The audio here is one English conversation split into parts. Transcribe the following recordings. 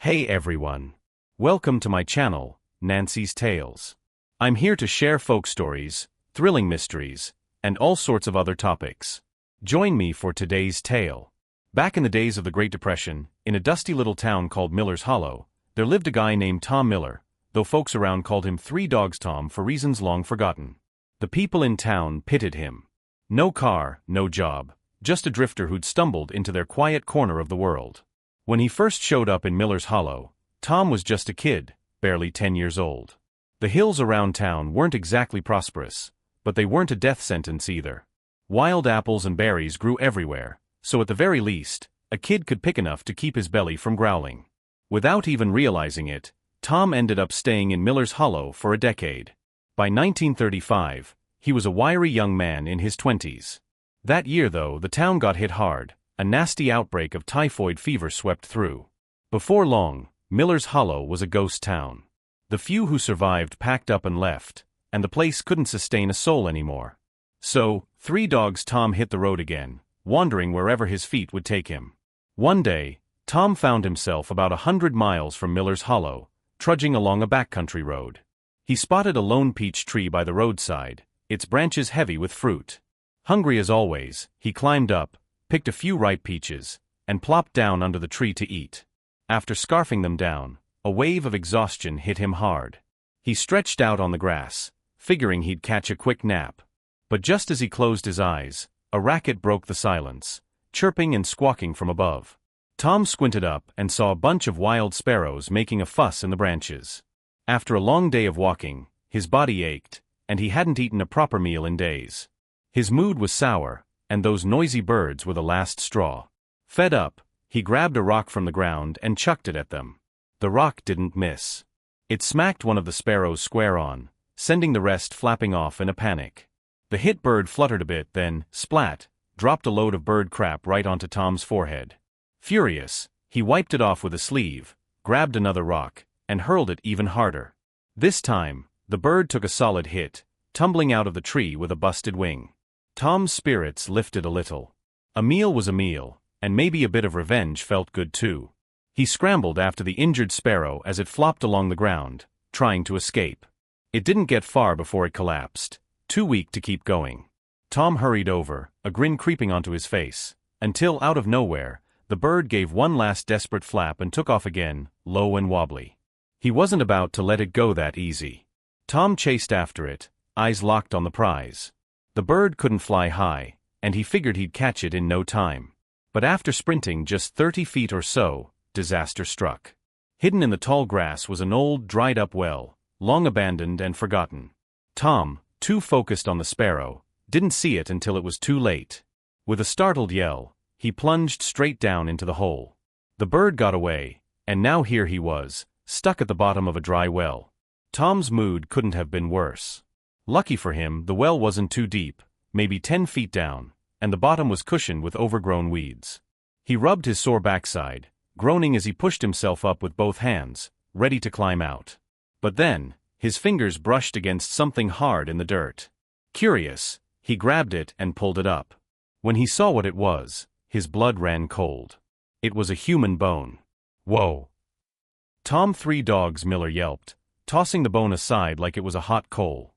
Hey everyone. Welcome to my channel, Nancy's Tales. I'm here to share folk stories, thrilling mysteries, and all sorts of other topics. Join me for today's tale. Back in the days of the Great Depression, in a dusty little town called Miller's Hollow, there lived a guy named Tom Miller, though folks around called him Three Dogs Tom for reasons long forgotten. The people in town pitied him. No car, no job, just a drifter who'd stumbled into their quiet corner of the world. When he first showed up in Miller's Hollow, Tom was just a kid, barely 10 years old. The hills around town weren't exactly prosperous, but they weren't a death sentence either. Wild apples and berries grew everywhere, so at the very least, a kid could pick enough to keep his belly from growling. Without even realizing it, Tom ended up staying in Miller's Hollow for a decade. By 1935, he was a wiry young man in his 20s. That year though, the town got hit hard. A nasty outbreak of typhoid fever swept through. Before long, Miller's Hollow was a ghost town. The few who survived packed up and left, and the place couldn't sustain a soul anymore. So, Three Dogs Tom hit the road again, wandering wherever his feet would take him. One day, Tom found himself about 100 miles from Miller's Hollow, trudging along a backcountry road. He spotted a lone peach tree by the roadside, its branches heavy with fruit. Hungry as always, he climbed up, picked a few ripe peaches, and plopped down under the tree to eat. After scarfing them down, a wave of exhaustion hit him hard. He stretched out on the grass, figuring he'd catch a quick nap. But just as he closed his eyes, a racket broke the silence, chirping and squawking from above. Tom squinted up and saw a bunch of wild sparrows making a fuss in the branches. After a long day of walking, his body ached, and he hadn't eaten a proper meal in days. His mood was sour, and those noisy birds were the last straw. Fed up, he grabbed a rock from the ground and chucked it at them. The rock didn't miss. It smacked one of the sparrows square on, sending the rest flapping off in a panic. The hit bird fluttered a bit, then, splat, dropped a load of bird crap right onto Tom's forehead. Furious, he wiped it off with a sleeve, grabbed another rock, and hurled it even harder. This time, the bird took a solid hit, tumbling out of the tree with a busted wing. Tom's spirits lifted a little. A meal was a meal, and maybe a bit of revenge felt good too. He scrambled after the injured sparrow as it flopped along the ground, trying to escape. It didn't get far before it collapsed, too weak to keep going. Tom hurried over, a grin creeping onto his face, until out of nowhere, the bird gave one last desperate flap and took off again, low and wobbly. He wasn't about to let it go that easy. Tom chased after it, eyes locked on the prize. The bird couldn't fly high, and he figured he'd catch it in no time. But after sprinting just 30 feet or so, disaster struck. Hidden in the tall grass was an old, dried-up well, long abandoned and forgotten. Tom, too focused on the sparrow, didn't see it until it was too late. With a startled yell, he plunged straight down into the hole. The bird got away, and now here he was, stuck at the bottom of a dry well. Tom's mood couldn't have been worse. Lucky for him, the well wasn't too deep, maybe 10 feet down, and the bottom was cushioned with overgrown weeds. He rubbed his sore backside, groaning as he pushed himself up with both hands, ready to climb out. But then, his fingers brushed against something hard in the dirt. Curious, he grabbed it and pulled it up. When he saw what it was, his blood ran cold. It was a human bone. Whoa! Tom Three Dogs Miller yelped, tossing the bone aside like it was a hot coal.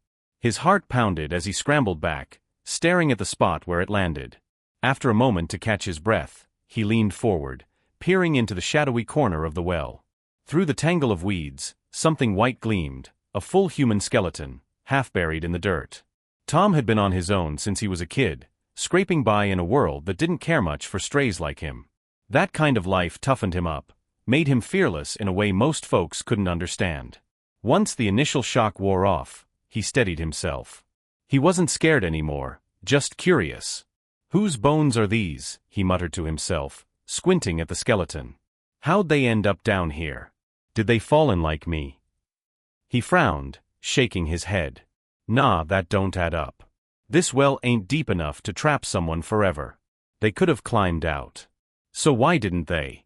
His heart pounded as he scrambled back, staring at the spot where it landed. After a moment to catch his breath, he leaned forward, peering into the shadowy corner of the well. Through the tangle of weeds, something white gleamed, a full human skeleton, half buried in the dirt. Tom had been on his own since he was a kid, scraping by in a world that didn't care much for strays like him. That kind of life toughened him up, made him fearless in a way most folks couldn't understand. Once the initial shock wore off, he steadied himself. He wasn't scared anymore, just curious. Whose bones are these? He muttered to himself, squinting at the skeleton. How'd they end up down here? Did they fall in like me? He frowned, shaking his head. Nah, that don't add up. This well ain't deep enough to trap someone forever. They could have climbed out. So why didn't they?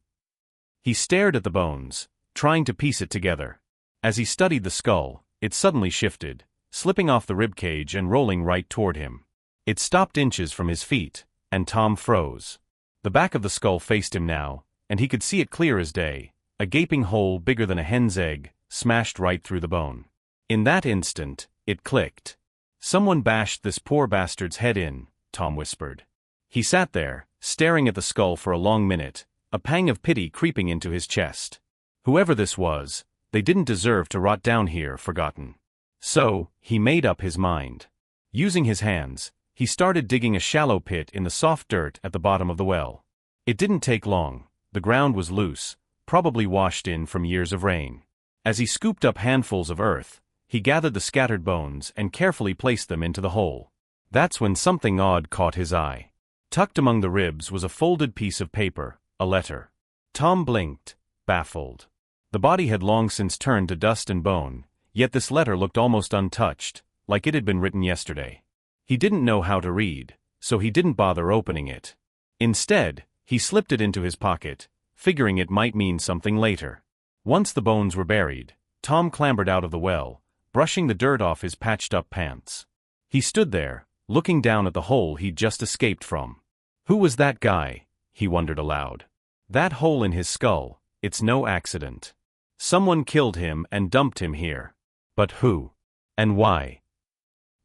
He stared at the bones, trying to piece it together. As he studied the skull, it suddenly shifted, slipping off the ribcage and rolling right toward him. It stopped inches from his feet, and Tom froze. The back of the skull faced him now, and he could see it clear as day, A gaping hole bigger than a hen's egg, smashed right through the bone. In that instant, it clicked. "Someone bashed this poor bastard's head in," Tom whispered. He sat there, staring at the skull for a long minute, a pang of pity creeping into his chest. Whoever this was, they didn't deserve to rot down here forgotten. So, he made up his mind. Using his hands, he started digging a shallow pit in the soft dirt at the bottom of the well. It didn't take long. The ground was loose, probably washed in from years of rain. As he scooped up handfuls of earth, he gathered the scattered bones and carefully placed them into the hole. That's when something odd caught his eye. Tucked among the ribs was a folded piece of paper, a letter. Tom blinked, baffled. The body had long since turned to dust and bone, yet this letter looked almost untouched, like it had been written yesterday. He didn't know how to read, so he didn't bother opening it. Instead, he slipped it into his pocket, figuring it might mean something later. Once the bones were buried, Tom clambered out of the well, brushing the dirt off his patched-up pants. He stood there, looking down at the hole he'd just escaped from. Who was that guy? He wondered aloud. That hole in his skull, it's no accident. Someone killed him and dumped him here. But who? And why?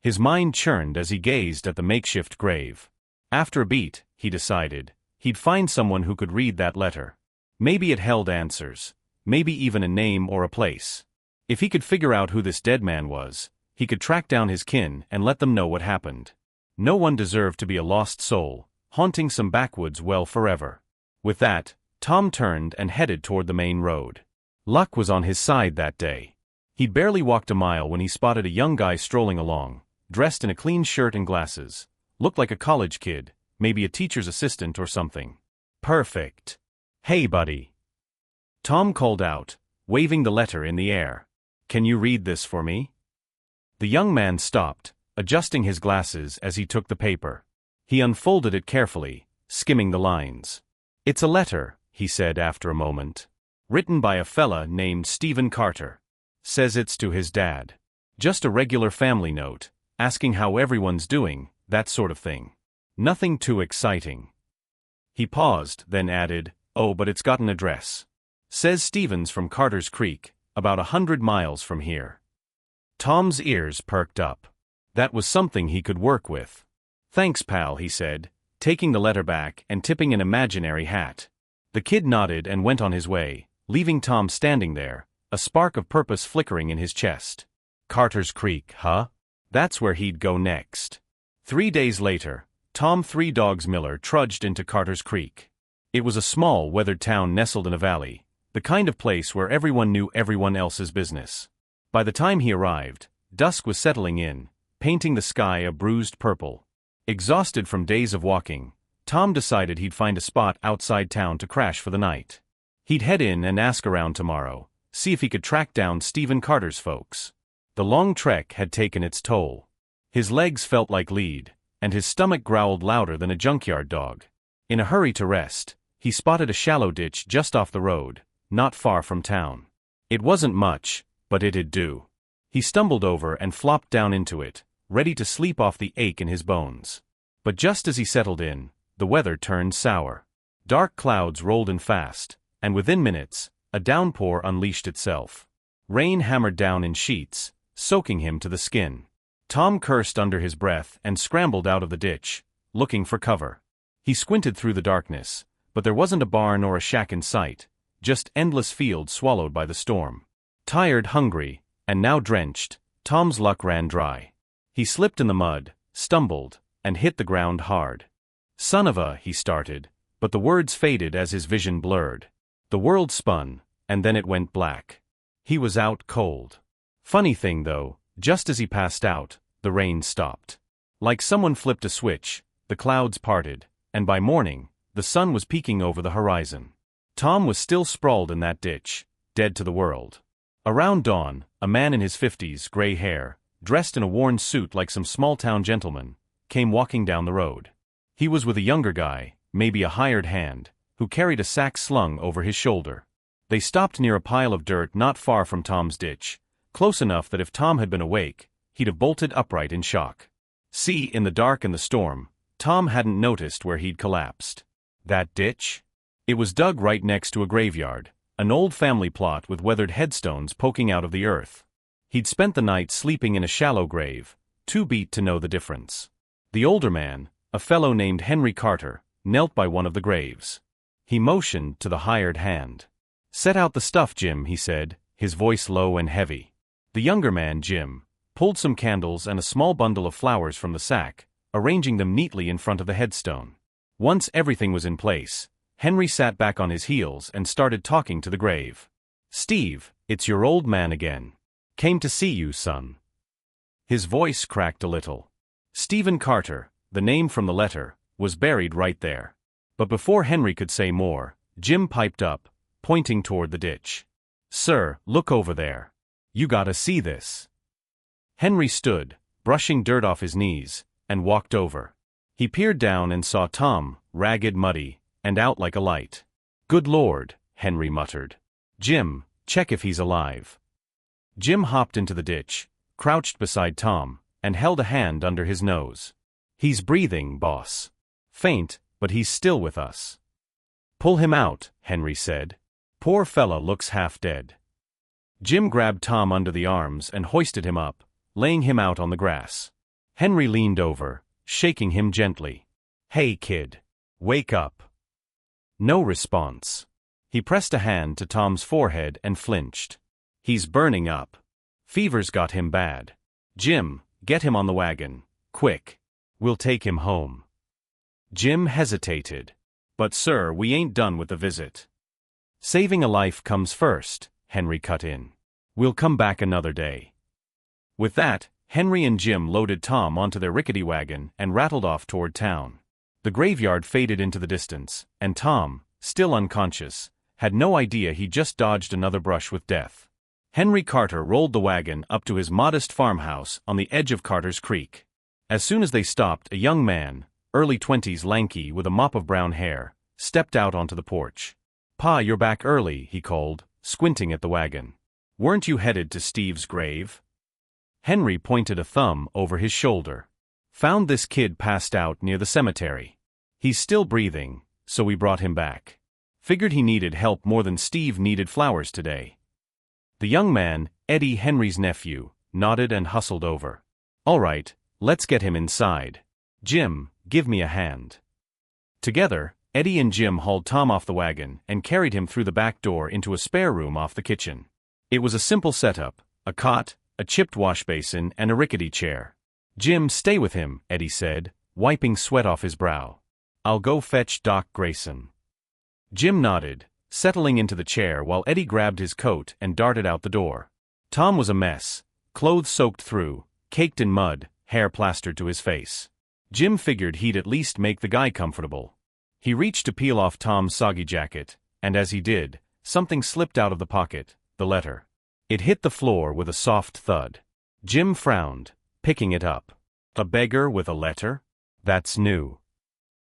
His mind churned as he gazed at the makeshift grave. After a beat, he decided, he'd find someone who could read that letter. Maybe it held answers, maybe even a name or a place. If he could figure out who this dead man was, he could track down his kin and let them know what happened. No one deserved to be a lost soul, haunting some backwoods well forever. With that, Tom turned and headed toward the main road. Luck was on his side that day. He'd barely walked a mile when he spotted a young guy strolling along, dressed in a clean shirt and glasses. Looked like a college kid, maybe a teacher's assistant or something. Perfect. "Hey, buddy," Tom called out, waving the letter in the air. "Can you read this for me?" The young man stopped, adjusting his glasses as he took the paper. He unfolded it carefully, skimming the lines. "It's a letter," he said after a moment. "Written by a fella named Stephen Carter. Says it's to his dad. Just a regular family note, asking how everyone's doing, that sort of thing. Nothing too exciting." He paused, then added, "Oh, but it's got an address. Says Stevens from Carter's Creek, about 100 miles from here." Tom's ears perked up. That was something he could work with. "Thanks, pal," he said, taking the letter back and tipping an imaginary hat. The kid nodded and went on his way, leaving Tom standing there, a spark of purpose flickering in his chest. Carter's Creek, huh? That's where he'd go next. 3 days later, Tom Three Dogs Miller trudged into Carter's Creek. It was a small, weathered town nestled in a valley, the kind of place where everyone knew everyone else's business. By the time he arrived, dusk was settling in, painting the sky a bruised purple. Exhausted from days of walking, Tom decided he'd find a spot outside town to crash for the night. He'd head in and ask around tomorrow, see if he could track down Stephen Carter's folks. The long trek had taken its toll. His legs felt like lead, and his stomach growled louder than a junkyard dog. In a hurry to rest, he spotted a shallow ditch just off the road, not far from town. It wasn't much, but it'd do. He stumbled over and flopped down into it, ready to sleep off the ache in his bones. But just as he settled in, the weather turned sour. Dark clouds rolled in fast, and within minutes, a downpour unleashed itself. Rain hammered down in sheets, soaking him to the skin. Tom cursed under his breath and scrambled out of the ditch, looking for cover. He squinted through the darkness, but there wasn't a barn or a shack in sight, just endless fields swallowed by the storm. Tired, hungry, and now drenched, Tom's luck ran dry. He slipped in the mud, stumbled, and hit the ground hard. "Son of a," he started, but the words faded as his vision blurred. The world spun, and then it went black. He was out cold. Funny thing though, just as he passed out, the rain stopped. Like someone flipped a switch, the clouds parted, and by morning, the sun was peeking over the horizon. Tom was still sprawled in that ditch, dead to the world. Around dawn, a man in his 50s, gray hair, dressed in a worn suit like some small-town gentleman, came walking down the road. He was with a younger guy, maybe a hired hand, who carried a sack slung over his shoulder. They stopped near a pile of dirt not far from Tom's ditch, close enough that if Tom had been awake, he'd have bolted upright in shock. See, in the dark and the storm, Tom hadn't noticed where he'd collapsed. That ditch? It was dug right next to a graveyard, an old family plot with weathered headstones poking out of the earth. He'd spent the night sleeping in a shallow grave, too beat to know the difference. The older man, a fellow named Henry Carter, knelt by one of the graves. He motioned to the hired hand. "Set out the stuff, Jim," he said, his voice low and heavy. The younger man, Jim, pulled some candles and a small bundle of flowers from the sack, arranging them neatly in front of the headstone. Once everything was in place, Henry sat back on his heels and started talking to the grave. "Steve, it's your old man again. Came to see you, son." His voice cracked a little. Stephen Carter, the name from the letter, was buried right there. But before Henry could say more, Jim piped up, pointing toward the ditch. "Sir, look over there. You gotta see this." Henry stood, brushing dirt off his knees, and walked over. He peered down and saw Tom, ragged, muddy, and out like a light. "Good Lord," Henry muttered. "Jim, check if he's alive." Jim hopped into the ditch, crouched beside Tom, and held a hand under his nose. "He's breathing, boss. Faint, but he's still with us." "Pull him out," Henry said. "Poor fella looks half dead." Jim grabbed Tom under the arms and hoisted him up, laying him out on the grass. Henry leaned over, shaking him gently. "Hey, kid. Wake up." No response. He pressed a hand to Tom's forehead and flinched. "He's burning up. Fever's got him bad. Jim, get him on the wagon, quick. We'll take him home." Jim hesitated. "But sir, we ain't done with the visit." "Saving a life comes first," Henry cut in. "We'll come back another day." With that, Henry and Jim loaded Tom onto their rickety wagon and rattled off toward town. The graveyard faded into the distance, and Tom, still unconscious, had no idea he just dodged another brush with death. Henry Carter rolled the wagon up to his modest farmhouse on the edge of Carter's Creek. As soon as they stopped, a young man, early 20s, lanky with a mop of brown hair, stepped out onto the porch. "Pa, you're back early," he called, squinting at the wagon. "Weren't you headed to Steve's grave?" Henry pointed a thumb over his shoulder. "Found this kid passed out near the cemetery. He's still breathing, so we brought him back. Figured he needed help more than Steve needed flowers today." The young man, Eddie, Henry's nephew, nodded and hustled over. "All right, let's get him inside. Jim, give me a hand." Together, Eddie and Jim hauled Tom off the wagon and carried him through the back door into a spare room off the kitchen. It was a simple setup: a cot, a chipped washbasin, and a rickety chair. "Jim, stay with him," Eddie said, wiping sweat off his brow. "I'll go fetch Doc Grayson." Jim nodded, settling into the chair while Eddie grabbed his coat and darted out the door. Tom was a mess, clothes soaked through, caked in mud, hair plastered to his face. Jim figured he'd at least make the guy comfortable. He reached to peel off Tom's soggy jacket, and as he did, something slipped out of the pocket, the letter. It hit the floor with a soft thud. Jim frowned, picking it up. A beggar with a letter? That's new.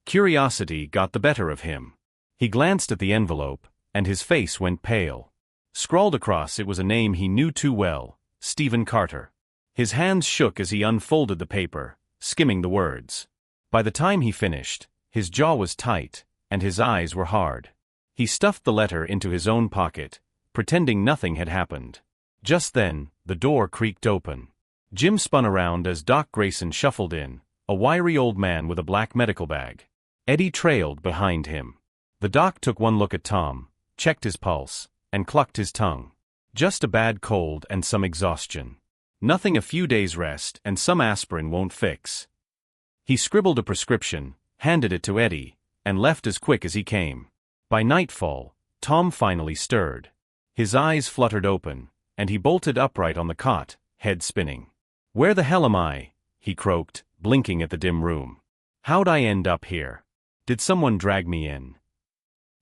Curiosity got the better of him. He glanced at the envelope, and his face went pale. Scrawled across it was a name he knew too well: Stephen Carter. His hands shook as he unfolded the paper, skimming the words. By the time he finished, his jaw was tight, and his eyes were hard. He stuffed the letter into his own pocket, pretending nothing had happened. Just then, the door creaked open. Jim spun around as Doc Grayson shuffled in, a wiry old man with a black medical bag. Eddie trailed behind him. The doc took one look at Tom, checked his pulse, and clucked his tongue. "Just a bad cold and some exhaustion. Nothing a few days' rest and some aspirin won't fix." He scribbled a prescription, handed it to Eddie, and left as quick as he came. By nightfall, Tom finally stirred. His eyes fluttered open, and he bolted upright on the cot, head spinning. "Where the hell am I?" he croaked, blinking at the dim room. "How'd I end up here? Did someone drag me in?"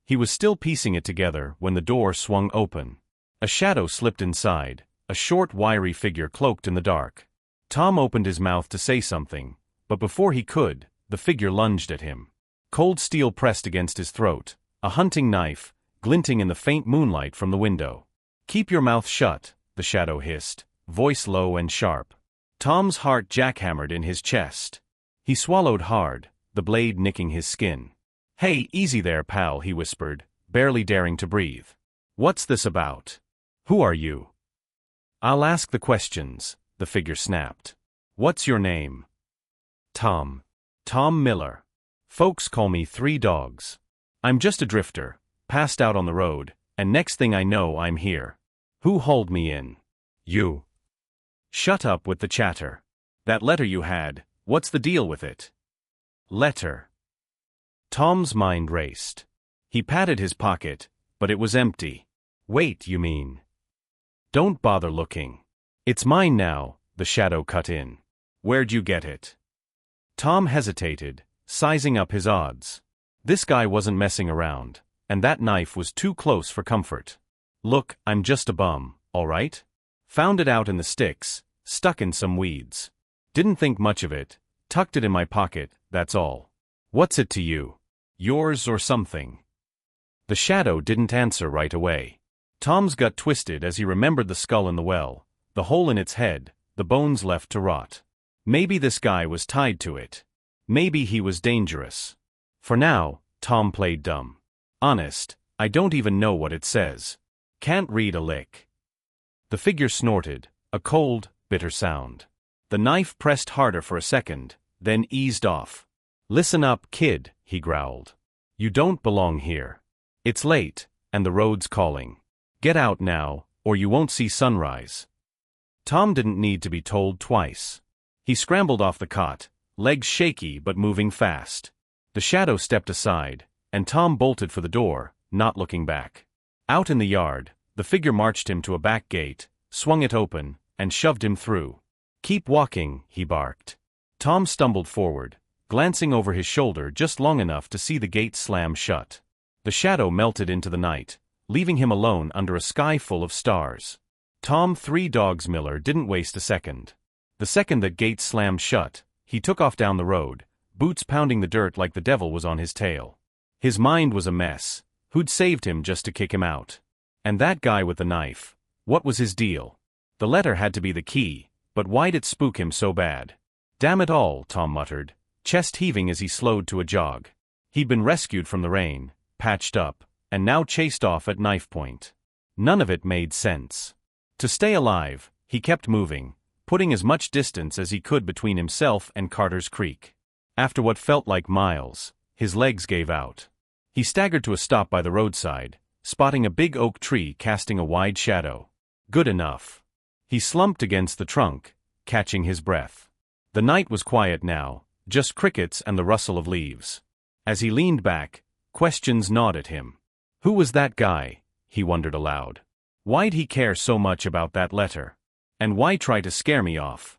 He was still piecing it together when the door swung open. A shadow slipped inside, a short, wiry figure cloaked in the dark. Tom opened his mouth to say something, but before he could, the figure lunged at him. Cold steel pressed against his throat, a hunting knife, glinting in the faint moonlight from the window. "Keep your mouth shut," the shadow hissed, voice low and sharp. Tom's heart jackhammered in his chest. He swallowed hard, the blade nicking his skin. "Hey, easy there, pal," he whispered, barely daring to breathe. What's this about? Who are you? I'll ask the questions, the figure snapped. What's your name? Tom. Tom Miller. Folks call me Three Dogs. I'm just a drifter, passed out on the road, and next thing I know I'm here. Who hauled me in? You. Shut up with the chatter. That letter you had, what's the deal with it? Letter. Tom's mind raced. He patted his pocket, but it was empty. Wait, you mean? Don't bother looking. It's mine now, the shadow cut in. Where'd you get it? Tom hesitated, sizing up his odds. This guy wasn't messing around, and that knife was too close for comfort. Look, I'm just a bum, all right? Found it out in the sticks, stuck in some weeds. Didn't think much of it, tucked it in my pocket, that's all. What's it to you? Yours or something? The shadow didn't answer right away. Tom's gut twisted as he remembered the skull in the well, the hole in its head, the bones left to rot. Maybe this guy was tied to it. Maybe he was dangerous. For now, Tom played dumb. Honest, I don't even know what it says. Can't read a lick. The figure snorted, a cold, bitter sound. The knife pressed harder for a second, then eased off. Listen up, kid, he growled. You don't belong here. It's late, and the road's calling. Get out now, or you won't see sunrise. Tom didn't need to be told twice. He scrambled off the cot, legs shaky but moving fast. The shadow stepped aside, and Tom bolted for the door, not looking back. Out in the yard, the figure marched him to a back gate, swung it open, and shoved him through. Keep walking, he barked. Tom stumbled forward, glancing over his shoulder just long enough to see the gate slam shut. The shadow melted into the night, leaving him alone under a sky full of stars. Tom Three Dogs Miller didn't waste a second. The second that gate slammed shut, he took off down the road, boots pounding the dirt like the devil was on his tail. His mind was a mess. Who'd saved him just to kick him out? And that guy with the knife, what was his deal? The letter had to be the key, but why'd it spook him so bad? Damn it all, Tom muttered, chest heaving as he slowed to a jog. He'd been rescued from the rain, patched up, and now chased off at knife point. None of it made sense. To stay alive, he kept moving, putting as much distance as he could between himself and Carter's Creek. After what felt like miles, his legs gave out. He staggered to a stop by the roadside, spotting a big oak tree casting a wide shadow. Good enough. He slumped against the trunk, catching his breath. The night was quiet now, just crickets and the rustle of leaves. As he leaned back, questions gnawed at him. Who was that guy? He wondered aloud. Why'd he care so much about that letter? And why try to scare me off?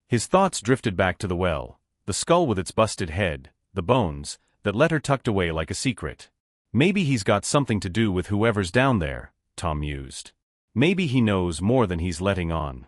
His thoughts drifted back to the well, the skull with its busted head, the bones, that letter tucked away like a secret. Maybe he's got something to do with whoever's down there, Tom mused. Maybe he knows more than he's letting on.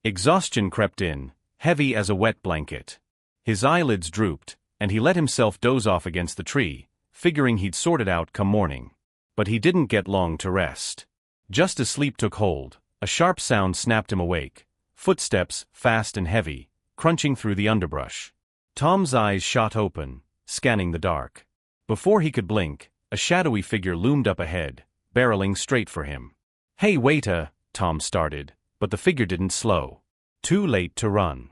Exhaustion crept in, heavy as a wet blanket. His eyelids drooped, and he let himself doze off against the tree, figuring he'd sort it out come morning. But he didn't get long to rest. Just as sleep took hold, a sharp sound snapped him awake, footsteps, fast and heavy, crunching through the underbrush. Tom's eyes shot open, scanning the dark. Before he could blink, a shadowy figure loomed up ahead, barreling straight for him. Hey, waiter, Tom started, but the figure didn't slow. Too late to run.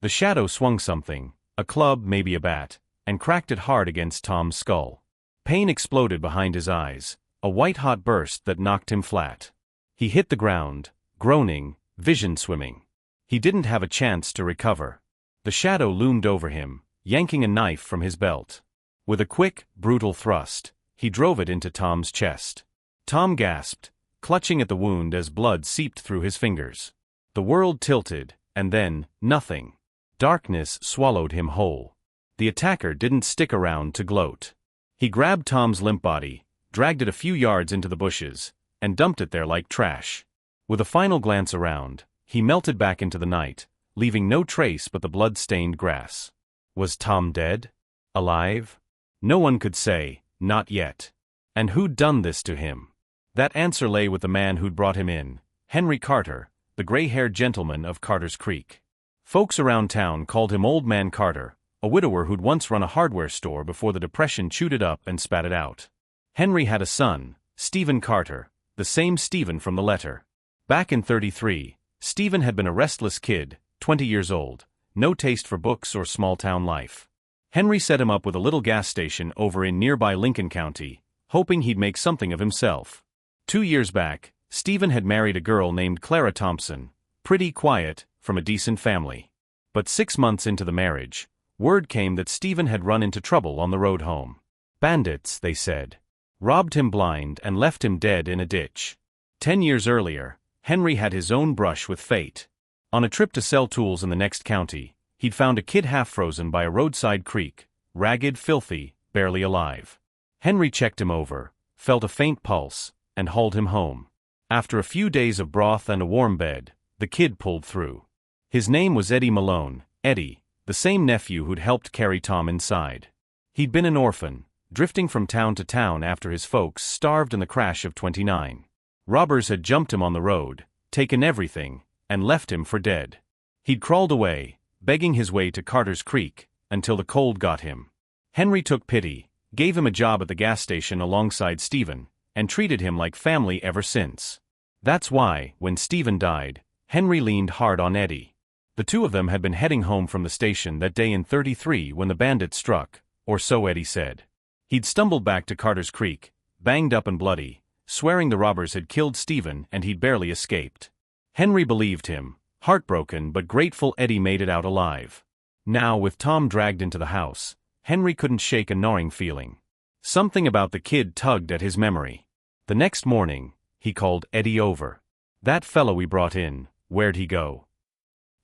The shadow swung something, a club, maybe a bat, and cracked it hard against Tom's skull. Pain exploded behind his eyes, a white-hot burst that knocked him flat. He hit the ground, groaning, vision swimming. He didn't have a chance to recover. The shadow loomed over him, yanking a knife from his belt. With a quick, brutal thrust, he drove it into Tom's chest. Tom gasped, clutching at the wound as blood seeped through his fingers. The world tilted, and then, nothing. Darkness swallowed him whole. The attacker didn't stick around to gloat. He grabbed Tom's limp body, dragged it a few yards into the bushes, and dumped it there like trash. With a final glance around, he melted back into the night, leaving no trace but the blood-stained grass. Was Tom dead? Alive? No one could say, not yet. And who'd done this to him? That answer lay with the man who'd brought him in, Henry Carter, the gray-haired gentleman of Carter's Creek. Folks around town called him Old Man Carter, a widower who'd once run a hardware store before the Depression chewed it up and spat it out. Henry had a son, Stephen Carter, the same Stephen from the letter. Back in 33, Stephen had been a restless kid, 20 years old, no taste for books or small-town life. Henry set him up with a little gas station over in nearby Lincoln County, hoping he'd make something of himself. 2 years back, Stephen had married a girl named Clara Thompson, pretty quiet, from a decent family. But 6 months into the marriage, word came that Stephen had run into trouble on the road home. Bandits, they said, robbed him blind and left him dead in a ditch. 10 years earlier, Henry had his own brush with fate. On a trip to sell tools in the next county, he'd found a kid half-frozen by a roadside creek, ragged, filthy, barely alive. Henry checked him over, felt a faint pulse, and hauled him home. After a few days of broth and a warm bed, the kid pulled through. His name was Eddie Malone, Eddie, the same nephew who'd helped carry Tom inside. He'd been an orphan, drifting from town to town after his folks starved in the crash of '29. Robbers had jumped him on the road, taken everything, and left him for dead. He'd crawled away, begging his way to Carter's Creek, until the cold got him. Henry took pity, gave him a job at the gas station alongside Stephen, and treated him like family ever since. That's why, when Stephen died, Henry leaned hard on Eddie. The two of them had been heading home from the station that day in 33 when the bandits struck, or so Eddie said. He'd stumbled back to Carter's Creek, banged up and bloody, swearing the robbers had killed Stephen and he'd barely escaped. Henry believed him, heartbroken but grateful Eddie made it out alive. Now, with Tom dragged into the house, Henry couldn't shake a gnawing feeling. Something about the kid tugged at his memory. The next morning, he called Eddie over. "That fellow we brought in, where'd he go?"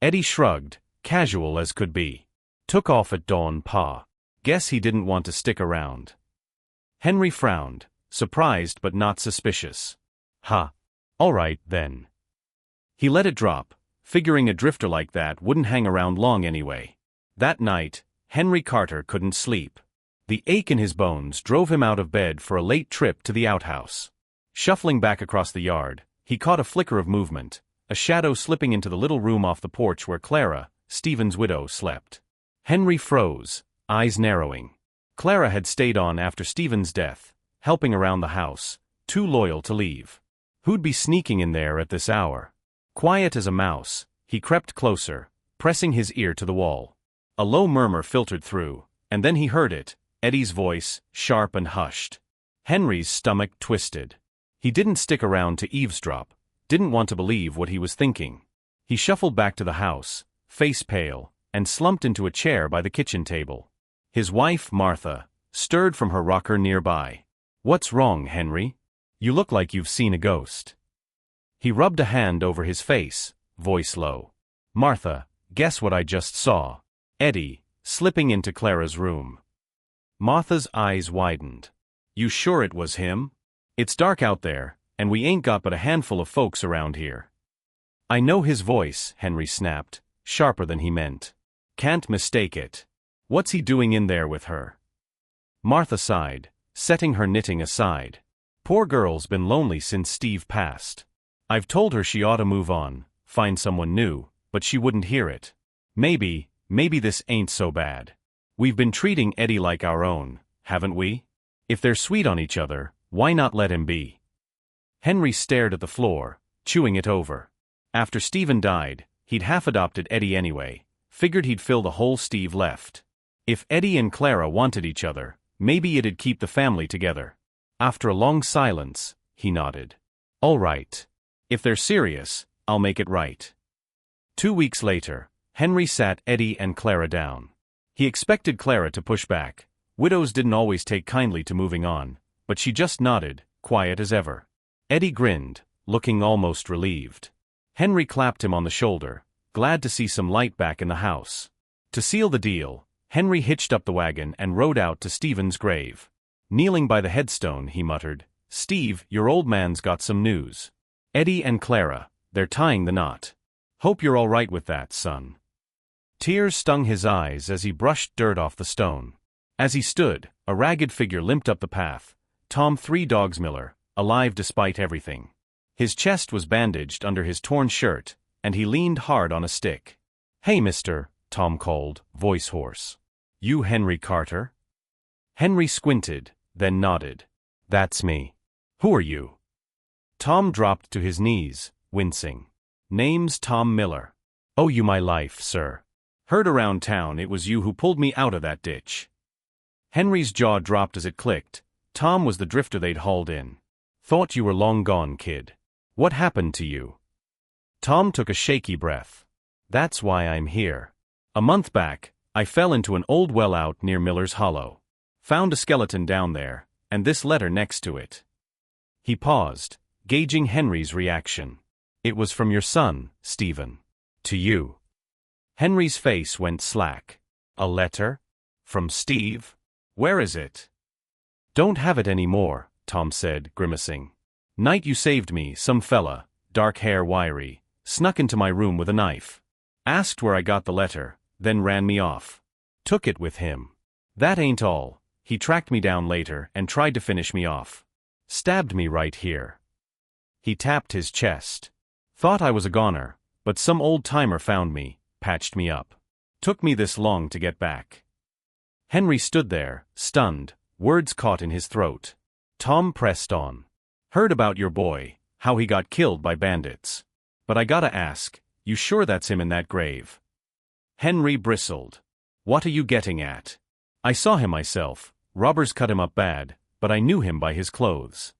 Eddie shrugged, casual as could be. "Took off at dawn, Pa. Guess he didn't want to stick around." Henry frowned, surprised but not suspicious. "Huh. All right, then." He let it drop, figuring a drifter like that wouldn't hang around long anyway. That night, Henry Carter couldn't sleep. The ache in his bones drove him out of bed for a late trip to the outhouse. Shuffling back across the yard, he caught a flicker of movement, a shadow slipping into the little room off the porch where Clara, Stephen's widow, slept. Henry froze, eyes narrowing. Clara had stayed on after Stephen's death, helping around the house, too loyal to leave. Who'd be sneaking in there at this hour? Quiet as a mouse, he crept closer, pressing his ear to the wall. A low murmur filtered through, and then he heard it, Eddie's voice, sharp and hushed. Henry's stomach twisted. He didn't stick around to eavesdrop, didn't want to believe what he was thinking. He shuffled back to the house, face pale, and slumped into a chair by the kitchen table. His wife, Martha, stirred from her rocker nearby. "What's wrong, Henry? You look like you've seen a ghost." He rubbed a hand over his face, voice low. "Martha, guess what I just saw?" Eddie, slipping into Clara's room. Martha's eyes widened. "You sure it was him? It's dark out there, and we ain't got but a handful of folks around here." "I know his voice," Henry snapped, sharper than he meant. "Can't mistake it. What's he doing in there with her?" Martha sighed, setting her knitting aside. "Poor girl's been lonely since Steve passed. I've told her she ought to move on, find someone new, but she wouldn't hear it. Maybe this ain't so bad. We've been treating Eddie like our own, haven't we? If they're sweet on each other, why not let him be?" Henry stared at the floor, chewing it over. After Stephen died, he'd half-adopted Eddie anyway, figured he'd fill the hole Steve left. If Eddie and Clara wanted each other, maybe it'd keep the family together. After a long silence, he nodded. "All right. If they're serious, I'll make it right." 2 weeks later, Henry sat Eddie and Clara down. He expected Clara to push back. Widows didn't always take kindly to moving on, but she just nodded, quiet as ever. Eddie grinned, looking almost relieved. Henry clapped him on the shoulder, glad to see some light back in the house. To seal the deal, Henry hitched up the wagon and rode out to Stephen's grave. Kneeling by the headstone, he muttered, "Steve, your old man's got some news. Eddie and Clara, they're tying the knot. Hope you're all right with that, son." Tears stung his eyes as he brushed dirt off the stone. As he stood, a ragged figure limped up the path, Tom Three Dogs Miller, alive despite everything. His chest was bandaged under his torn shirt, and he leaned hard on a stick. "Hey, mister," Tom called, voice hoarse. "You Henry Carter?" Henry squinted, then nodded. "That's me." Who are you? Tom dropped to his knees, wincing. Name's Tom Miller. Owe you my life, sir. Heard around town it was you who pulled me out of that ditch. Henry's jaw dropped as it clicked. Tom was the drifter they'd hauled in. Thought you were long gone, kid. What happened to you? Tom took a shaky breath. That's why I'm here. A month back, I fell into an old well out near Miller's Hollow. Found a skeleton down there, and this letter next to it. He paused, gauging Henry's reaction. It was from your son, Stephen. To you. Henry's face went slack. A letter? From Steve? Where is it? Don't have it anymore, Tom said, grimacing. Night you saved me, some fella, dark hair wiry, snuck into my room with a knife. Asked where I got the letter, then ran me off. Took it with him. That ain't all. He tracked me down later and tried to finish me off. Stabbed me right here. He tapped his chest. Thought I was a goner, but some old-timer found me, patched me up. Took me this long to get back. Henry stood there, stunned, words caught in his throat. Tom pressed on. Heard about your boy, how he got killed by bandits. But I gotta ask, you sure that's him in that grave? Henry bristled. What are you getting at? I saw him myself. Robbers cut him up bad, but I knew him by his clothes.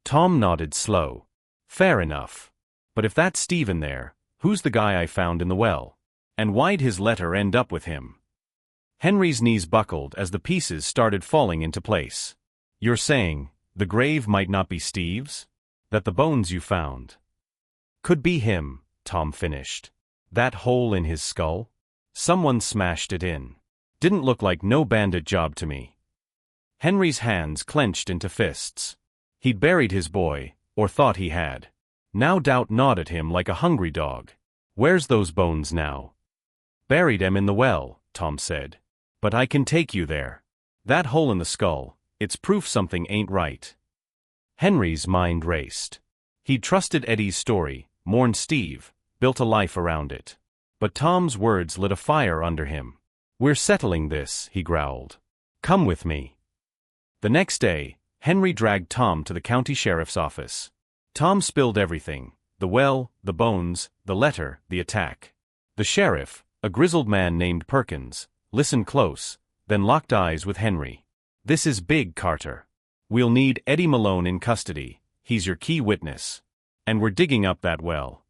Tom nodded slow. Fair enough. But if that's Stephen there, who's the guy I found in the well? And why'd his letter end up with him? Henry's knees buckled as the pieces started falling into place. You're saying, the grave might not be Steve's? That the bones you found could be him, Tom finished. That hole in his skull? Someone smashed it in. Didn't look like no bandit job to me. Henry's hands clenched into fists. He'd buried his boy, or thought he had. Now doubt gnawed at him like a hungry dog. Where's those bones now? Buried 'em in the well, Tom said. But I can take you there. That hole in the skull, it's proof something ain't right. Henry's mind raced. He'd trusted Eddie's story, mourned Steve, built a life around it. But Tom's words lit a fire under him. We're settling this, he growled. Come with me. The next day, Henry dragged Tom to the county sheriff's office. Tom spilled everything, the well, the bones, the letter, the attack. The sheriff, a grizzled man named Perkins, listened close, then locked eyes with Henry. This is big, Carter. We'll need Eddie Malone in custody, he's your key witness. And we're digging up that well.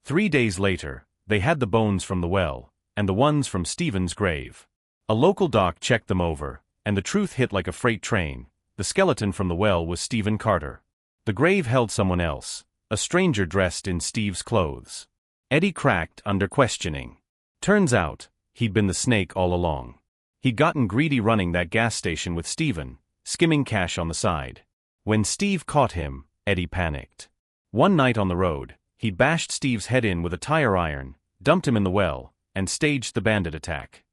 3 days later, they had the bones from the well, and the ones from Stephen's grave. A local doc checked them over, and the truth hit like a freight train. The skeleton from the well was Stephen Carter. The grave held someone else, a stranger dressed in Steve's clothes. Eddie cracked under questioning. Turns out, he'd been the snake all along. He'd gotten greedy running that gas station with Stephen, skimming cash on the side. When Steve caught him, Eddie panicked. One night on the road, he bashed Steve's head in with a tire iron, dumped him in the well, and staged the bandit attack.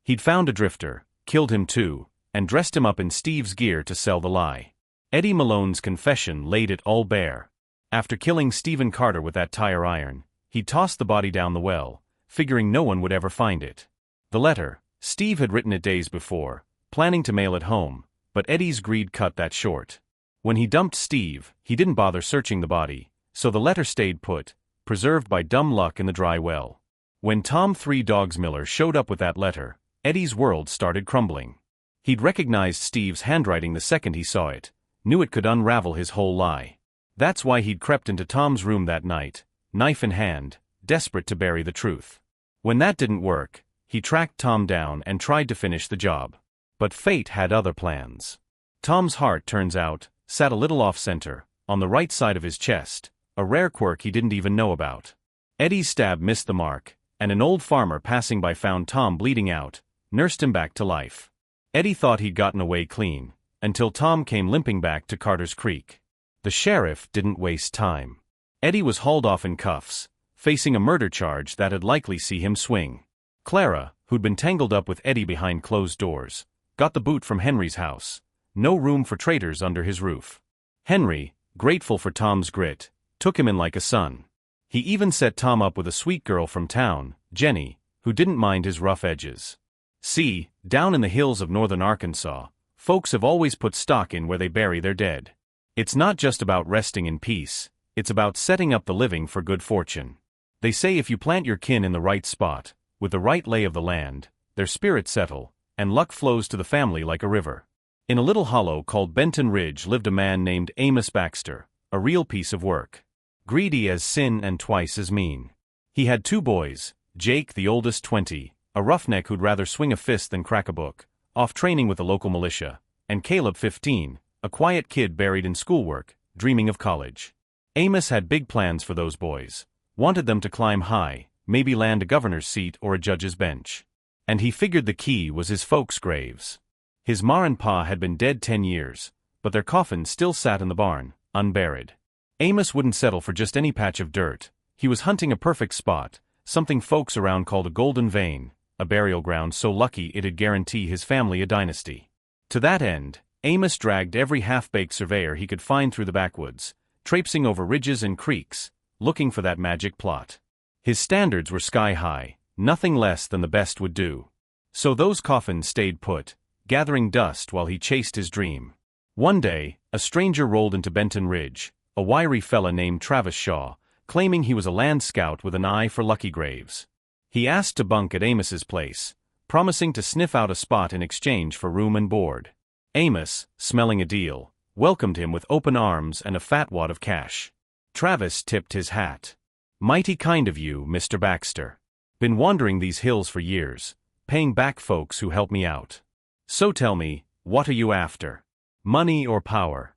He'd found a drifter, killed him too, and dressed him up in Steve's gear to sell the lie. Eddie Malone's confession laid it all bare. After killing Stephen Carter with that tire iron, he tossed the body down the well, figuring no one would ever find it. The letter, Steve had written it days before, planning to mail it home, but Eddie's greed cut that short. When he dumped Steve, he didn't bother searching the body, so the letter stayed put, preserved by dumb luck in the dry well. When Tom Three Dogs Miller showed up with that letter, Eddie's world started crumbling. He'd recognized Steve's handwriting the second he saw it, knew it could unravel his whole lie. That's why he'd crept into Tom's room that night, knife in hand, desperate to bury the truth. When that didn't work, he tracked Tom down and tried to finish the job. But fate had other plans. Tom's heart, turns out, sat a little off-center, on the right side of his chest, a rare quirk he didn't even know about. Eddie's stab missed the mark, and an old farmer passing by found Tom bleeding out, nursed him back to life. Eddie thought he'd gotten away clean, until Tom came limping back to Carter's Creek. The sheriff didn't waste time. Eddie was hauled off in cuffs, facing a murder charge that'd likely see him swing. Clara, who'd been tangled up with Eddie behind closed doors, got the boot from Henry's house. No room for traitors under his roof. Henry, grateful for Tom's grit, took him in like a son. He even set Tom up with a sweet girl from town, Jenny, who didn't mind his rough edges. See, down in the hills of northern Arkansas, folks have always put stock in where they bury their dead. It's not just about resting in peace, it's about setting up the living for good fortune. They say if you plant your kin in the right spot, with the right lay of the land, their spirits settle, and luck flows to the family like a river. In a little hollow called Benton Ridge lived a man named Amos Baxter, a real piece of work. Greedy as sin and twice as mean. He had 2 boys, Jake, the oldest 20, a roughneck who'd rather swing a fist than crack a book, off training with the local militia, and Caleb, 15, a quiet kid buried in schoolwork, dreaming of college. Amos had big plans for those boys, wanted them to climb high, maybe land a governor's seat or a judge's bench. And he figured the key was his folks' graves. His ma and pa had been dead 10 years, but their coffins still sat in the barn, unburied. Amos wouldn't settle for just any patch of dirt. He was hunting a perfect spot, something folks around called a golden vein, a burial ground so lucky it'd guarantee his family a dynasty. To that end, Amos dragged every half-baked surveyor he could find through the backwoods, traipsing over ridges and creeks, looking for that magic plot. His standards were sky-high, nothing less than the best would do. So those coffins stayed put, gathering dust while he chased his dream. One day, a stranger rolled into Benton Ridge, a wiry fella named Travis Shaw, claiming he was a land scout with an eye for lucky graves. He asked to bunk at Amos's place, promising to sniff out a spot in exchange for room and board. Amos, smelling a deal, welcomed him with open arms and a fat wad of cash. Travis tipped his hat. "Mighty kind of you, Mr. Baxter. Been wandering these hills for years, paying back folks who helped me out. So tell me, what are you after? Money or power?"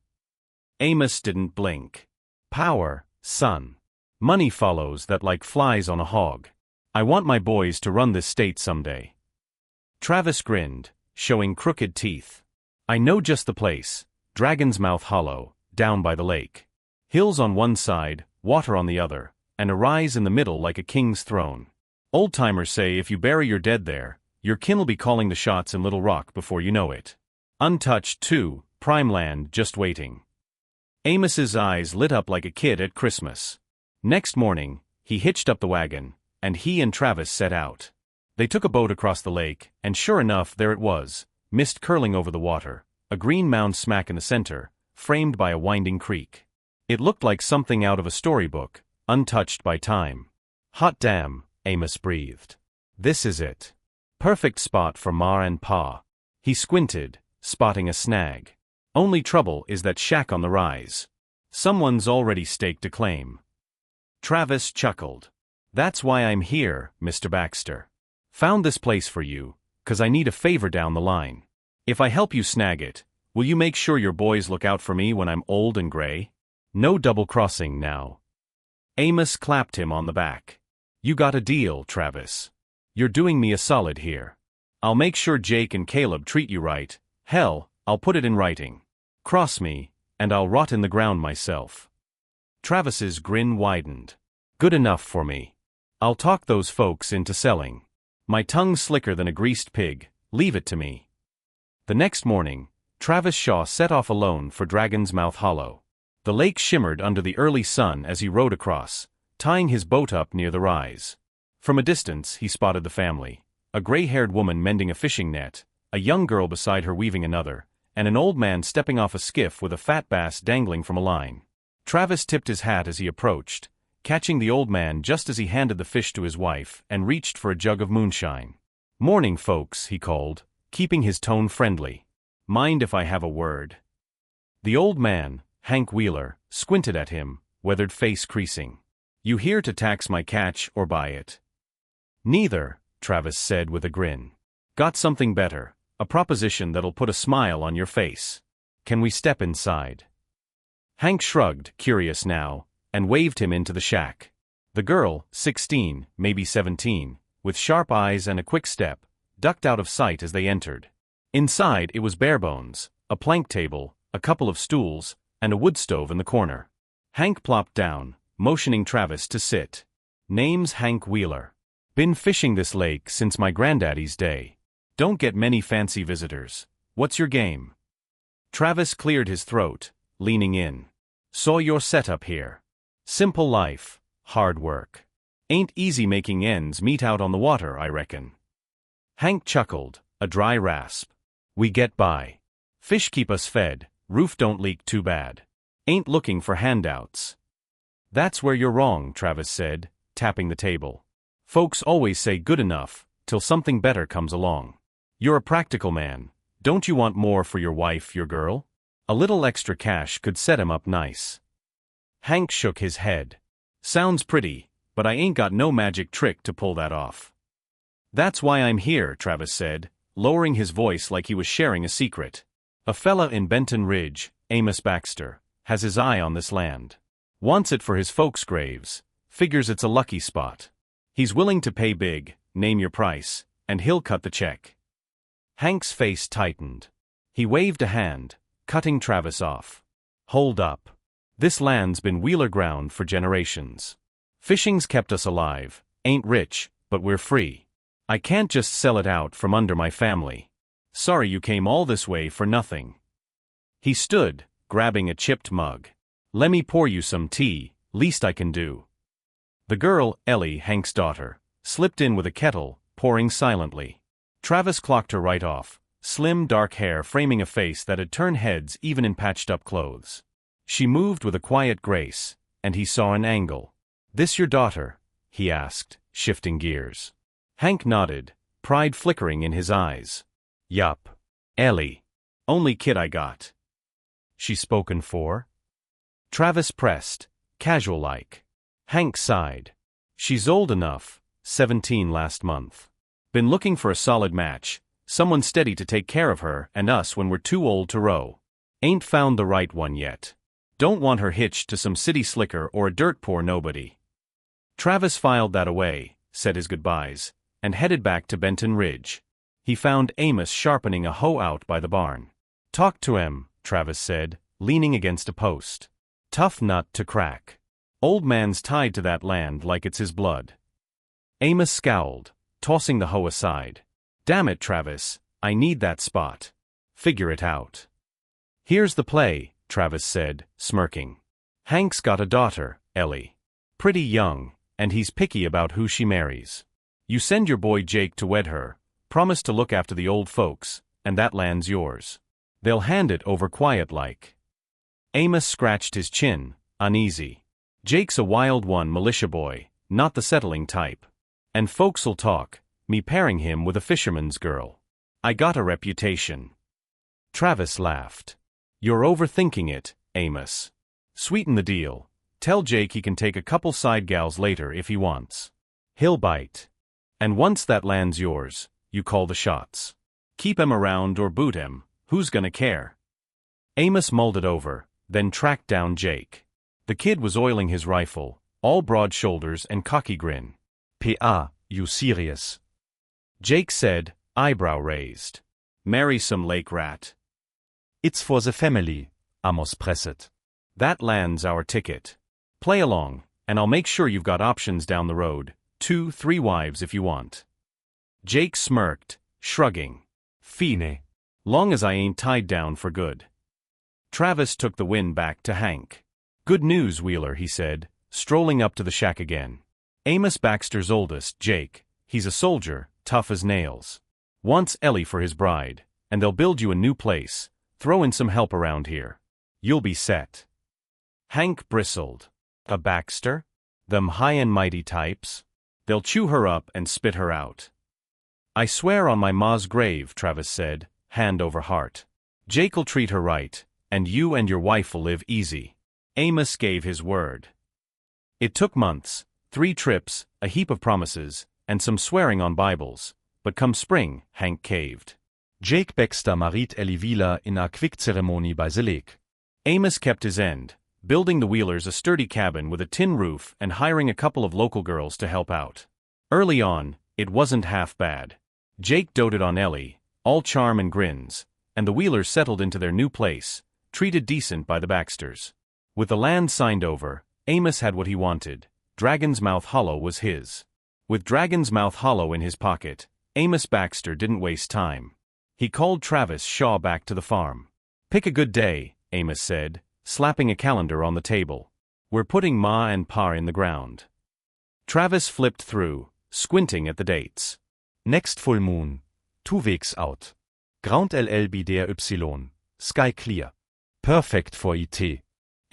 Amos didn't blink. "Power, son. Money follows that like flies on a hog. I want my boys to run this state someday." Travis grinned, showing crooked teeth. "I know just the place, Dragon's Mouth Hollow, down by the lake. Hills on one side, water on the other, and a rise in the middle like a king's throne. Old-timers say if you bury your dead there, your kin'll be calling the shots in Little Rock before you know it. Untouched, too, prime land just waiting." Amos's eyes lit up like a kid at Christmas. Next morning, he hitched up the wagon, and he and Travis set out. They took a boat across the lake, and sure enough there it was, mist curling over the water, a green mound smack in the center, framed by a winding creek. It looked like something out of a storybook, untouched by time. "Hot damn," Amos breathed. "This is it. Perfect spot for Ma and Pa." He squinted, spotting a snag. "Only trouble is that shack on the rise. Someone's already staked a claim." Travis chuckled. "That's why I'm here, Mr. Baxter. Found this place for you, 'cause I need a favor down the line. If I help you snag it, will you make sure your boys look out for me when I'm old and gray? No double-crossing now." Amos clapped him on the back. "You got a deal, Travis. You're doing me a solid here. I'll make sure Jake and Caleb treat you right. Hell, I'll put it in writing. Cross me, and I'll rot in the ground myself." Travis's grin widened. "Good enough for me. I'll talk those folks into selling. My tongue's slicker than a greased pig, leave it to me." The next morning, Travis Shaw set off alone for Dragon's Mouth Hollow. The lake shimmered under the early sun as he rowed across, tying his boat up near the rise. From a distance, he spotted the family: a gray-haired woman mending a fishing net, a young girl beside her weaving another, and an old man stepping off a skiff with a fat bass dangling from a line. Travis tipped his hat as he approached, catching the old man just as he handed the fish to his wife and reached for a jug of moonshine. "Morning, folks," he called, keeping his tone friendly. "Mind if I have a word?" The old man, Hank Wheeler, squinted at him, weathered face creasing. "You here to tax my catch or buy it?" "Neither," Travis said with a grin. "Got something better, a proposition that'll put a smile on your face. Can we step inside?" Hank shrugged, curious now, and waved him into the shack. The girl, 16, maybe 17, with sharp eyes and a quick step, ducked out of sight as they entered. Inside it was bare bones, a plank table, a couple of stools, and a wood stove in the corner. Hank plopped down, motioning Travis to sit. "Name's Hank Wheeler. Been fishing this lake since my granddaddy's day. Don't get many fancy visitors. What's your game?" Travis cleared his throat, leaning in. "Saw your setup here. Simple life, hard work. Ain't easy making ends meet out on the water, I reckon." Hank chuckled, a dry rasp. "We get by. Fish keep us fed, roof don't leak too bad. Ain't looking for handouts. That's where you're wrong, Travis said, tapping the table. Folks always say good enough, till something better comes along. You're a practical man. Don't you want more for your wife, your girl? A little extra cash could set him up nice. Hank shook his head. Sounds pretty, but I ain't got no magic trick to pull that off. That's why I'm here, Travis said, lowering his voice like he was sharing a secret. A fella in Benton Ridge, Amos Baxter, has his eye on this land. Wants it for his folks' graves, figures it's a lucky spot. He's willing to pay big, name your price, and he'll cut the check. Hank's face tightened. He waved a hand, cutting Travis off. Hold up. This land's been wheeler ground for generations. Fishing's kept us alive, ain't rich, but we're free. I can't just sell it out from under my family. Sorry you came all this way for nothing. He stood, grabbing a chipped mug. Lemme pour you some tea, least I can do. The girl, Ellie, Hank's daughter, slipped in with a kettle, pouring silently. Travis clocked her right off, slim dark hair framing a face that had turned heads even in patched-up clothes. She moved with a quiet grace, and he saw an angle. This your daughter? He asked, shifting gears. Hank nodded, pride flickering in his eyes. Yup. Ellie. Only kid I got. She spoken for? Travis pressed, casual-like. Hank sighed. She's old enough, 17 last month. Been looking for a solid match, someone steady to take care of her and us when we're too old to row. Ain't found the right one yet. Don't want her hitched to some city slicker or a dirt poor nobody. Travis filed that away, said his goodbyes, and headed back to Benton Ridge. He found Amos sharpening a hoe out by the barn. Talk to him, Travis said, leaning against a post. Tough nut to crack. Old man's tied to that land like it's his blood. Amos scowled, tossing the hoe aside. Damn it, Travis, I need that spot. Figure it out. Here's the play, Travis said, smirking. Hank's got a daughter, Ellie. Pretty young, and he's picky about who she marries. You send your boy Jake to wed her, promise to look after the old folks, and that land's yours. They'll hand it over quiet-like. Amos scratched his chin, uneasy. Jake's a wild one militia boy, not the settling type. And folks'll talk, me pairing him with a fisherman's girl. I got a reputation. Travis laughed. You're overthinking it, Amos. Sweeten the deal. Tell Jake he can take a couple side gals later if he wants. He'll bite. And once that land's yours, you call the shots. Keep him around or boot him, who's gonna care? Amos mulled it over, then tracked down Jake. The kid was oiling his rifle, all broad shoulders and cocky grin. "Pa, you serious?" Jake said, eyebrow raised. "Marry some lake rat." "It's for the family," Amos pressed. "That land's our ticket. Play along, and I'll make sure you've got options down the road, 2, 3 wives if you want." Jake smirked, shrugging. "Fine. Long as I ain't tied down for good." Travis took the win back to Hank. "Good news, Wheeler," he said, strolling up to the shack again. "Amos Baxter's oldest, Jake. He's a soldier, tough as nails. Wants Ellie for his bride, and they'll build you a new place. Throw in some help around here. You'll be set." Hank bristled. "A Baxter? Them high and mighty types? They'll chew her up and spit her out." "I swear on my ma's grave," Travis said, hand over heart. "Jake'll treat her right, and you and your wife'll live easy." Amos gave his word. It took months, 3 trips, a heap of promises, and some swearing on Bibles, but come spring, Hank caved. Jake Baxter maried Ellie Wheeler in a quick ceremony by the lake. Amos kept his end, building the Wheelers a sturdy cabin with a tin roof and hiring a couple of local girls to help out. Early on, it wasn't half bad. Jake doted on Ellie, all charm and grins, and the Wheelers settled into their new place, treated decent by the Baxters. With the land signed over, Amos had what he wanted. Dragon's Mouth Hollow was his. With Dragon's Mouth Hollow in his pocket, Amos Baxter didn't waste time. He called Travis Shaw back to the farm. "Pick a good day," Amos said, slapping a calendar on the table. "We're putting Ma and Pa in the ground." Travis flipped through, squinting at the dates. "Next full moon, 2 weeks out. Ground LL BDRY, sky clear. Perfect for IT.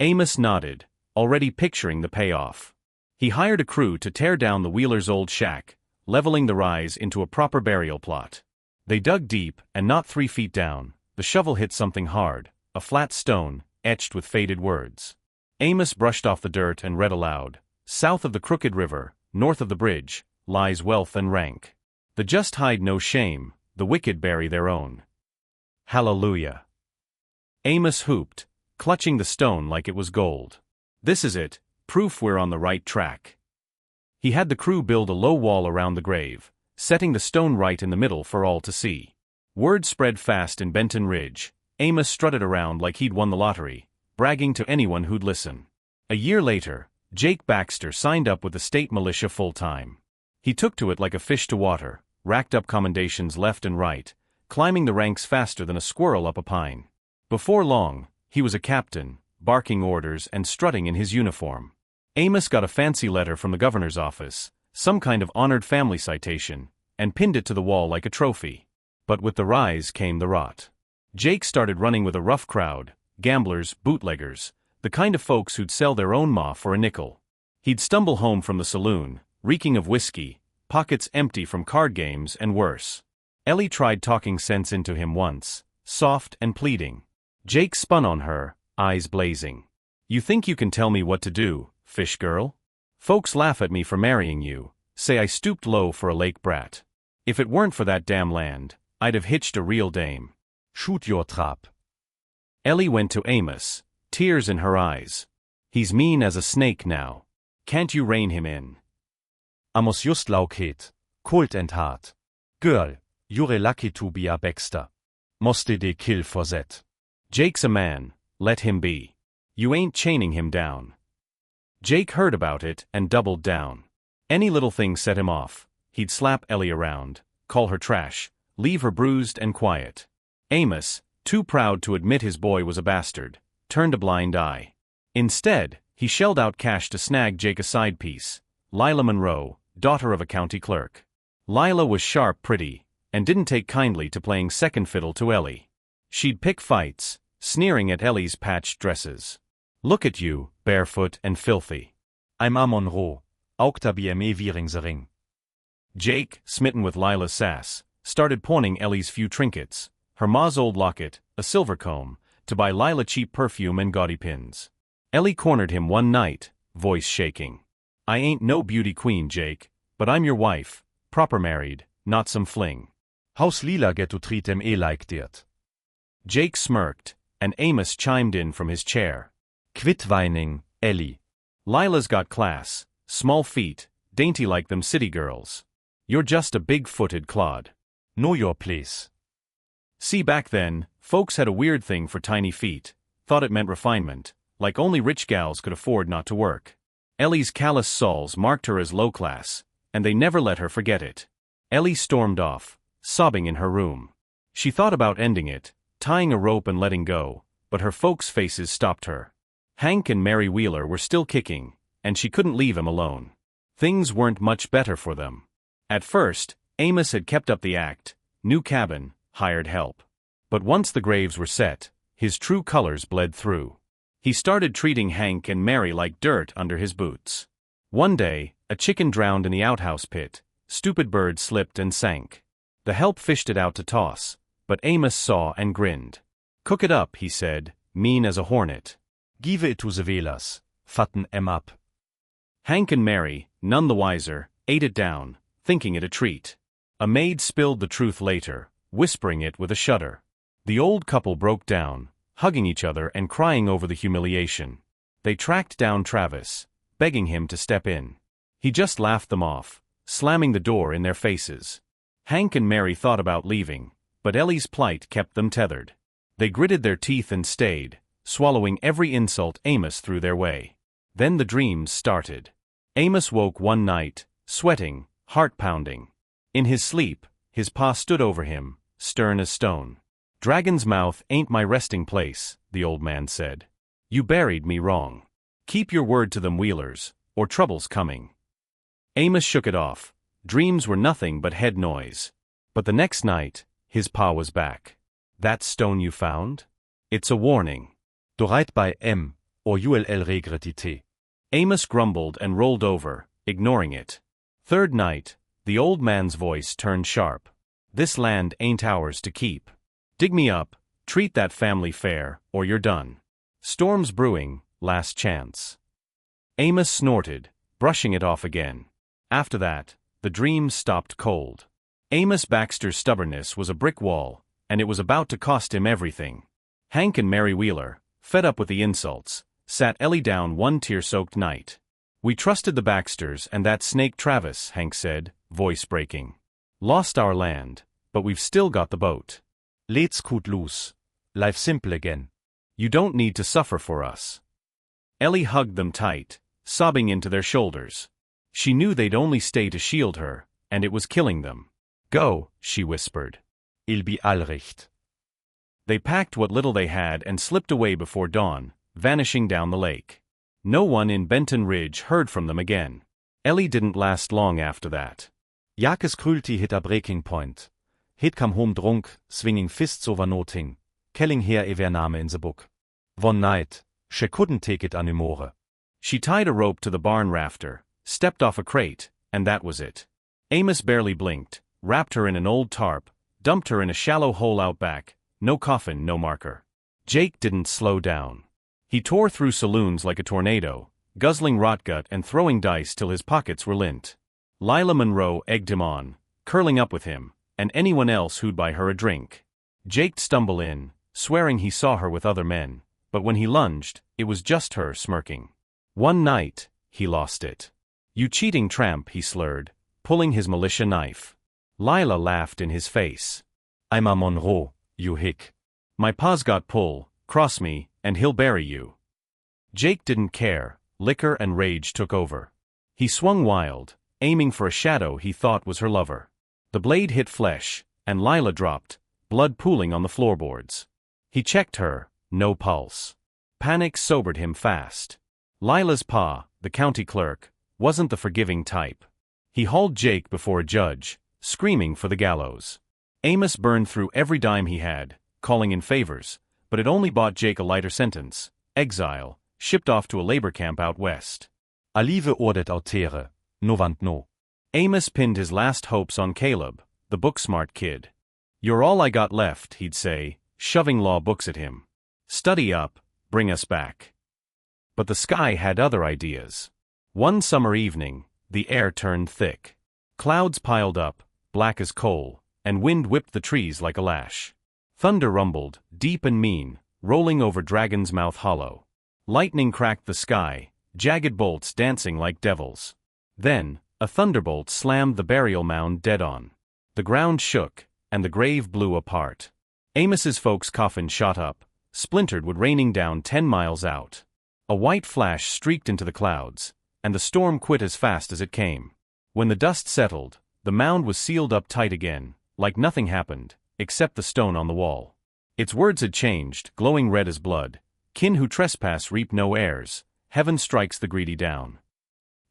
Amos nodded, already picturing the payoff. He hired a crew to tear down the Wheelers' old shack, leveling the rise into a proper burial plot. They dug deep, and not 3 feet down, the shovel hit something hard, a flat stone, etched with faded words. Amos brushed off the dirt and read aloud, "South of the crooked river, north of the bridge, lies wealth and rank. The just hide no shame, the wicked bury their own. Hallelujah." Amos whooped, clutching the stone like it was gold. "This is it, proof we're on the right track." He had the crew build a low wall around the grave, setting the stone right in the middle for all to see. Word spread fast in Benton Ridge. Amos strutted around like he'd won the lottery, bragging to anyone who'd listen. A year later, Jake Baxter signed up with the state militia full-time. He took to it like a fish to water, racked up commendations left and right, climbing the ranks faster than a squirrel up a pine. Before long, he was a captain, barking orders and strutting in his uniform. Amos got a fancy letter from the governor's office, some kind of honored family citation, and pinned it to the wall like a trophy. But with the rise came the rot. Jake started running with a rough crowd, gamblers, bootleggers, the kind of folks who'd sell their own ma for a nickel. He'd stumble home from the saloon, reeking of whiskey, pockets empty from card games and worse. Ellie tried talking sense into him once, soft and pleading. Jake spun on her, eyes blazing. "You think you can tell me what to do, fish girl? Folks laugh at me for marrying you, say I stooped low for a lake brat. If it weren't for that damn land, I'd have hitched a real dame. Shoot your trap." Ellie went to Amos, tears in her eyes. "He's mean as a snake now. Can't you rein him in?" Amos just laukhet, cold and hard. Girl, you're lucky to be a Baxter. Moste de kill for that. "Jake's a man, let him be. You ain't chaining him down." Jake heard about it and doubled down. Any little thing set him off. He'd slap Ellie around, call her trash, leave her bruised and quiet. Amos, too proud to admit his boy was a bastard, turned a blind eye. Instead, he shelled out cash to snag Jake a side piece, Lila Monroe, daughter of a county clerk. Lila was sharp pretty, and didn't take kindly to playing second fiddle to Ellie. She'd pick fights, sneering at Ellie's patched dresses. "Look at you, barefoot and filthy." I'm a Monroe, auch da BME Wieringsering. Jake, smitten with Lila's sass, started pawning Ellie's few trinkets, her ma's old locket, a silver comb, to buy Lila cheap perfume and gaudy pins. Ellie cornered him one night, voice shaking. "I ain't no beauty queen, Jake, but I'm your wife, proper married, not some fling. How's Lila get to treat them like that?" Jake smirked, and Amos chimed in from his chair. "Quit whining, Ellie. Lila's got class, small feet, dainty like them city girls. You're just a big-footed clod. Know your place." See, back then, folks had a weird thing for tiny feet, thought it meant refinement, like only rich gals could afford not to work. Ellie's callous soles marked her as low class, and they never let her forget it. Ellie stormed off, sobbing in her room. She thought about ending it, tying a rope and letting go, but her folks' faces stopped her. Hank and Mary Wheeler were still kicking, and she couldn't leave him alone. Things weren't much better for them. At first, Amos had kept up the act, new cabin, hired help. But once the graves were set, his true colors bled through. He started treating Hank and Mary like dirt under his boots. One day, a chicken drowned in the outhouse pit, stupid bird slipped and sank. The help fished it out to toss, but Amos saw and grinned. "Cook it up," he said, mean as a hornet. "Give it to the Velas, fatten em up." Hank and Mary, none the wiser, ate it down, thinking it a treat. A maid spilled the truth later, whispering it with a shudder. The old couple broke down, hugging each other and crying over the humiliation. They tracked down Travis, begging him to step in. He just laughed them off, slamming the door in their faces. Hank and Mary thought about leaving, but Ellie's plight kept them tethered. They gritted their teeth and stayed, swallowing every insult Amos threw their way. Then the dreams started. Amos woke one night, sweating, heart pounding. In his sleep, his pa stood over him, stern as stone. "Dragon's Mouth ain't my resting place," the old man said. "You buried me wrong. Keep your word to them Wheelers, or trouble's coming." Amos shook it off. Dreams were nothing but head noise. But the next night, his pa was back. "That stone you found? It's a warning." "Du reit bei em, or ull regrettité. Amos grumbled and rolled over, ignoring it. Third night, the old man's voice turned sharp. This land ain't ours to keep. Dig me up, treat that family fair, or you're done. Storm's brewing, last chance. Amos snorted, brushing it off again. After that, the dreams stopped cold. Amos Baxter's stubbornness was a brick wall, and it was about to cost him everything. Hank and Mary Wheeler, fed up with the insults, sat Ellie down one tear-soaked night. We trusted the Baxters and that snake Travis, Hank said, voice breaking. Lost our land, but we've still got the boat. Let's cut loose. Life simple again. You don't need to suffer for us. Ellie hugged them tight, sobbing into their shoulders. She knew they'd only stay to shield her, and it was killing them. Go, she whispered. Il be all recht. They packed what little they had and slipped away before dawn, vanishing down the lake. No one in Benton Ridge heard from them again. Ellie didn't last long after that. Jakes Krulti hit a breaking point. Hit come home drunk, swinging fists over nothing, kelling her Name in the book. One night, she couldn't take it anymore. She tied a rope to the barn rafter, stepped off a crate, and that was it. Amos barely blinked, wrapped her in an old tarp, dumped her in a shallow hole out back, no coffin, no marker. Jake didn't slow down. He tore through saloons like a tornado, guzzling rotgut and throwing dice till his pockets were lint. Lila Monroe egged him on, curling up with him, and anyone else who'd buy her a drink. Jake'd stumble in, swearing he saw her with other men, but when he lunged, it was just her smirking. One night, he lost it. You cheating tramp, he slurred, pulling his militia knife. Lila laughed in his face. I'm a Monroe, you hick. My pa's got pull, cross me, and he'll bury you. Jake didn't care, liquor and rage took over. He swung wild, aiming for a shadow he thought was her lover. The blade hit flesh, and Lila dropped, blood pooling on the floorboards. He checked her, no pulse. Panic sobered him fast. Lila's pa, the county clerk, wasn't the forgiving type. He hauled Jake before a judge, screaming for the gallows. Amos burned through every dime he had, calling in favors, but it only bought Jake a lighter sentence, exile, shipped off to a labor camp out west. Alive ordet autere, no want no. Amos pinned his last hopes on Caleb, the book-smart kid. You're all I got left, he'd say, shoving law books at him. Study up, bring us back. But the sky had other ideas. One summer evening, the air turned thick. Clouds piled up, black as coal, and wind whipped the trees like a lash. Thunder rumbled, deep and mean, rolling over Dragon's Mouth Hollow. Lightning cracked the sky, jagged bolts dancing like devils. Then, a thunderbolt slammed the burial mound dead on. The ground shook, and the grave blew apart. Amos's folks' coffin shot up, splintered wood raining down 10 miles out. A white flash streaked into the clouds, and the storm quit as fast as it came. When the dust settled, the mound was sealed up tight again, like nothing happened, except the stone on the wall. Its words had changed, glowing red as blood. Kin who trespass reap no heirs, heaven strikes the greedy down.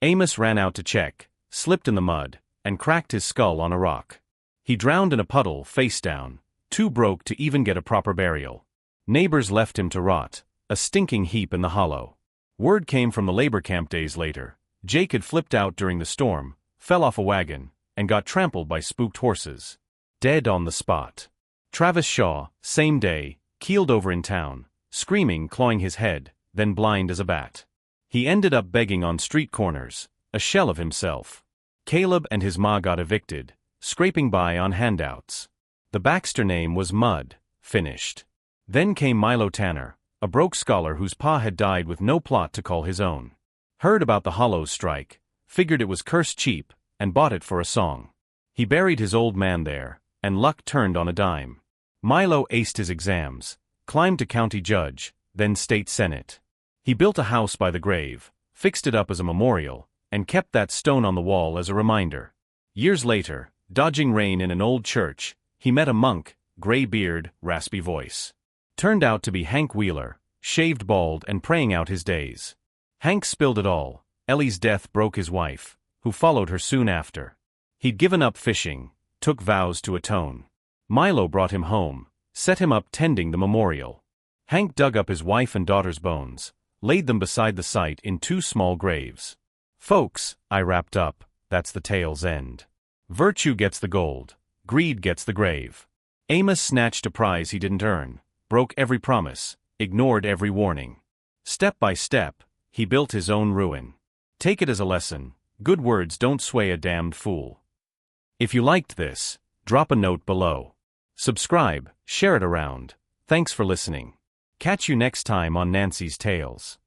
Amos ran out to check, slipped in the mud, and cracked his skull on a rock. He drowned in a puddle, face down, too broke to even get a proper burial. Neighbors left him to rot, a stinking heap in the hollow. Word came from the labor camp days later. Jake had flipped out during the storm, fell off a wagon, and got trampled by spooked horses. Dead on the spot. Travis Shaw, same day, keeled over in town, screaming, clawing his head, then blind as a bat. He ended up begging on street corners, a shell of himself. Caleb and his ma got evicted, scraping by on handouts. The Baxter name was Mud, finished. Then came Milo Tanner, a broke scholar whose pa had died with no plot to call his own. Heard about the Hollows strike, figured it was cursed cheap, and bought it for a song. He buried his old man there, and luck turned on a dime. Milo aced his exams, climbed to county judge, then state senate. He built a house by the grave, fixed it up as a memorial, and kept that stone on the wall as a reminder. Years later, dodging rain in an old church, he met a monk, gray beard, raspy voice. Turned out to be Hank Wheeler, shaved bald and praying out his days. Hank spilled it all. Ellie's death broke his wife, who followed her soon after. He'd given up fishing, took vows to atone. Milo brought him home, set him up tending the memorial. Hank dug up his wife and daughter's bones, laid them beside the site in 2 small graves. Folks, I wrapped up, that's the tale's end. Virtue gets the gold, greed gets the grave. Amos snatched a prize he didn't earn, broke every promise, ignored every warning. Step by step, he built his own ruin. Take it as a lesson, good words don't sway a damned fool. If you liked this, drop a note below. Subscribe, share it around. Thanks for listening. Catch you next time on Nancy's Tales.